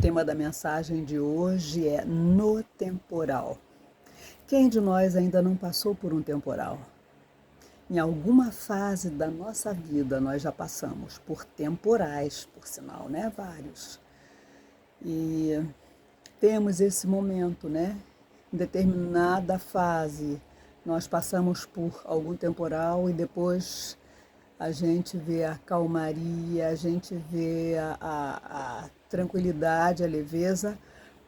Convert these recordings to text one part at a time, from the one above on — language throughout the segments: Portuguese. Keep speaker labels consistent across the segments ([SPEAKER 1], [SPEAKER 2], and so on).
[SPEAKER 1] tema da mensagem de hoje é no temporal. Quem de nós ainda não passou por um temporal? Em alguma fase da nossa vida nós já passamos por temporais, por sinal, né? Vários. E temos esse momento, né? Em determinada fase nós passamos por algum temporal e depois a gente vê a calmaria, a gente vê a tranquilidade, a leveza,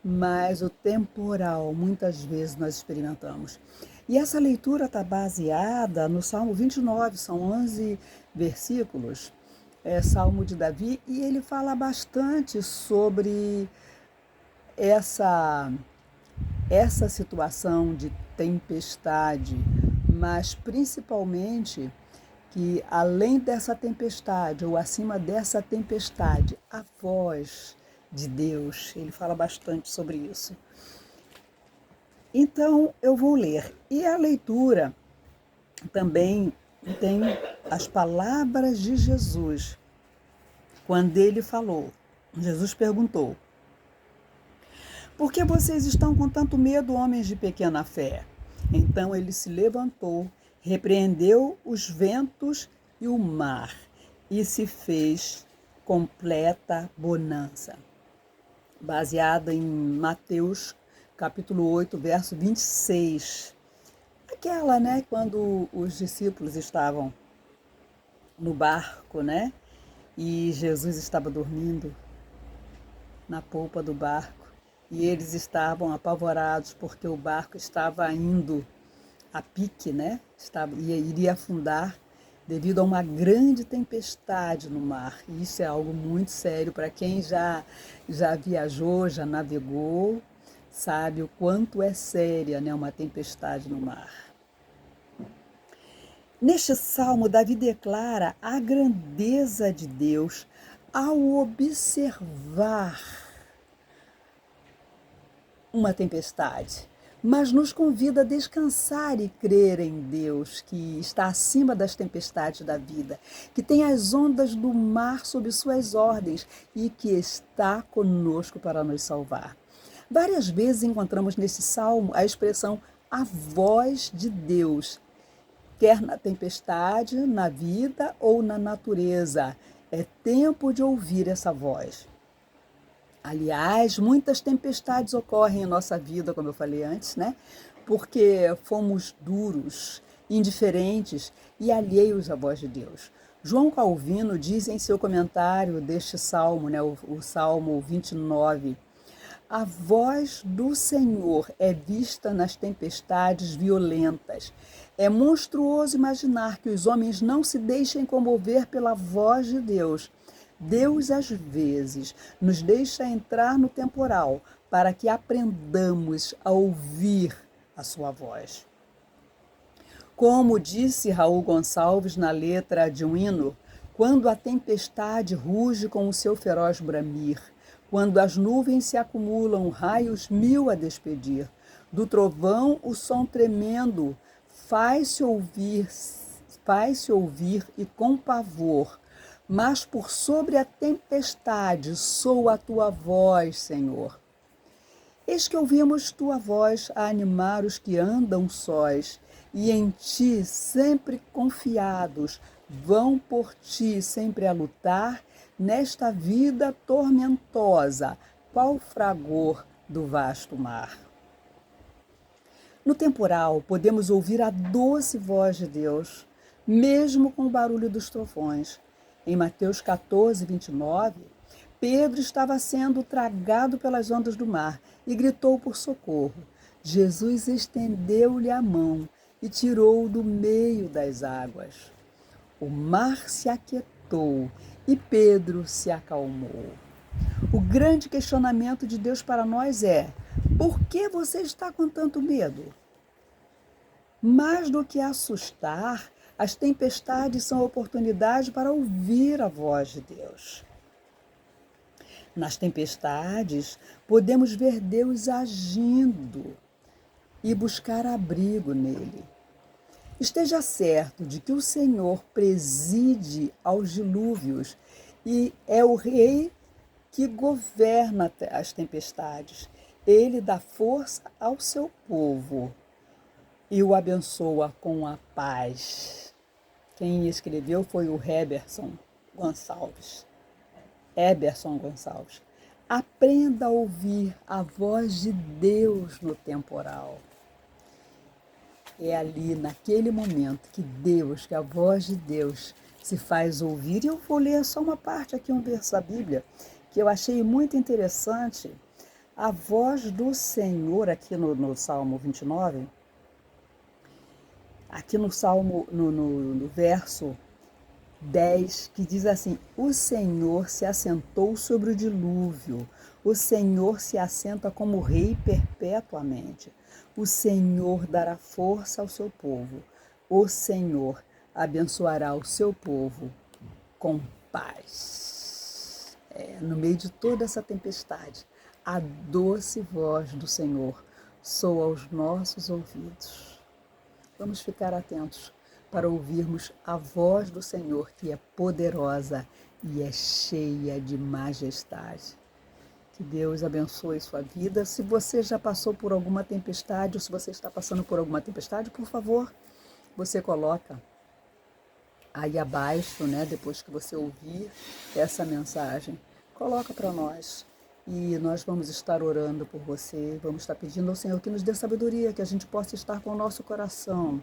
[SPEAKER 1] mas o temporal muitas vezes nós experimentamos. E essa leitura está baseada no Salmo 29, são 11 versículos, Salmo de Davi, e ele fala bastante sobre essa situação de tempestade, mas principalmente que além dessa tempestade, ou acima dessa tempestade, a voz de Deus, ele fala bastante sobre isso. Então, eu vou ler. E a leitura também tem as palavras de Jesus. Quando ele falou, Jesus perguntou: por que vocês estão com tanto medo, homens de pequena fé? Então ele se levantou, repreendeu os ventos e o mar, e se fez completa bonança. Baseada em Mateus, capítulo 8, verso 26. Aquela, né, quando os discípulos estavam no barco, né, e Jesus estava dormindo na polpa do barco, e eles estavam apavorados porque o barco estava indo a pique, né? Iria afundar devido a uma grande tempestade no mar. E isso é algo muito sério para quem já viajou, já navegou, sabe o quanto é séria, né, uma tempestade no mar. Neste salmo, Davi declara a grandeza de Deus ao observar uma tempestade, mas nos convida a descansar e crer em Deus, que está acima das tempestades da vida, que tem as ondas do mar sob suas ordens e que está conosco para nos salvar. Várias vezes encontramos nesse salmo a expressão a voz de Deus, quer na tempestade, na vida ou na natureza. É tempo de ouvir essa voz. Aliás, muitas tempestades ocorrem em nossa vida, como eu falei antes, né? Porque fomos duros, indiferentes e alheios à voz de Deus. João Calvino diz em seu comentário deste salmo, né, o Salmo 29, a voz do Senhor é vista nas tempestades violentas. É monstruoso imaginar que os homens não se deixem comover pela voz de Deus. Deus, às vezes, nos deixa entrar no temporal para que aprendamos a ouvir a sua voz. Como disse Raul Gonçalves na letra de um hino, quando a tempestade ruge com o seu feroz bramir, quando as nuvens se acumulam, raios mil a despedir, do trovão o som tremendo faz-se ouvir e com pavor, mas por sobre a tempestade soa a tua voz, Senhor. Eis que ouvimos tua voz a animar os que andam sós, e em ti sempre confiados, vão por ti sempre a lutar, nesta vida tormentosa, qual fragor do vasto mar. No temporal, podemos ouvir a doce voz de Deus, mesmo com o barulho dos trovões. Em Mateus 14, 29, Pedro estava sendo tragado pelas ondas do mar e gritou por socorro. Jesus estendeu-lhe a mão e tirou-o do meio das águas. O mar se aquietou e Pedro se acalmou. O grande questionamento de Deus para nós é: por que você está com tanto medo? Mais do que assustar, as tempestades são oportunidades para ouvir a voz de Deus. Nas tempestades, podemos ver Deus agindo e buscar abrigo nele. Esteja certo de que o Senhor preside aos dilúvios e é o Rei que governa as tempestades. Ele dá força ao seu povo e o abençoa com a paz. Quem escreveu foi o Gonçalves. Eberson Gonçalves. Aprenda a ouvir a voz de Deus no temporal. É ali, naquele momento, que a voz de Deus se faz ouvir. E eu vou ler só uma parte aqui, um verso da Bíblia, que eu achei muito interessante. A voz do Senhor, aqui no Salmo 29, aqui no Salmo, no verso 10, que diz assim: o Senhor se assentou sobre o dilúvio, o Senhor se assenta como rei perpetuamente, o Senhor dará força ao seu povo, o Senhor abençoará o seu povo com paz. No meio de toda essa tempestade, a doce voz do Senhor soa aos nossos ouvidos. Vamos ficar atentos para ouvirmos a voz do Senhor, que é poderosa e é cheia de majestade. Que Deus abençoe sua vida. Se você já passou por alguma tempestade, ou se você está passando por alguma tempestade, por favor, você coloca aí abaixo, né, depois que você ouvir essa mensagem, coloca para nós. E nós vamos estar orando por você, vamos estar pedindo ao Senhor que nos dê sabedoria, que a gente possa estar com o nosso coração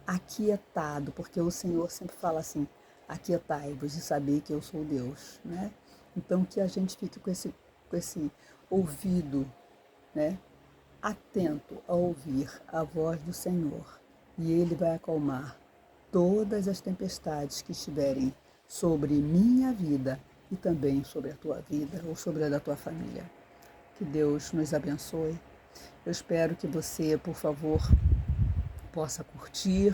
[SPEAKER 1] aquietado, porque o Senhor sempre fala assim: aquietai-vos e sabei que eu sou Deus, né? Então que a gente fique com esse ouvido, né, atento a ouvir a voz do Senhor, e Ele vai acalmar todas as tempestades que estiverem sobre minha vida e também sobre a tua vida ou sobre a da tua família. Que Deus nos abençoe. Eu espero que você, por favor, possa curtir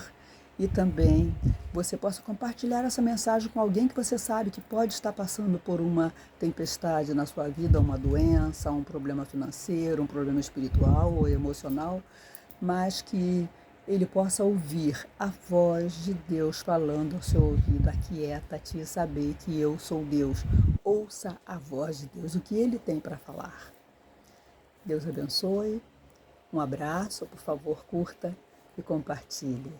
[SPEAKER 1] e também você possa compartilhar essa mensagem com alguém que você sabe que pode estar passando por uma tempestade na sua vida, uma doença, um problema financeiro, um problema espiritual ou emocional, mas que ele possa ouvir a voz de Deus falando ao seu ouvido: aquieta-te e saber que eu sou Deus. Ouça a voz de Deus, o que Ele tem para falar. Deus abençoe. Um abraço, por favor, curta e compartilhe.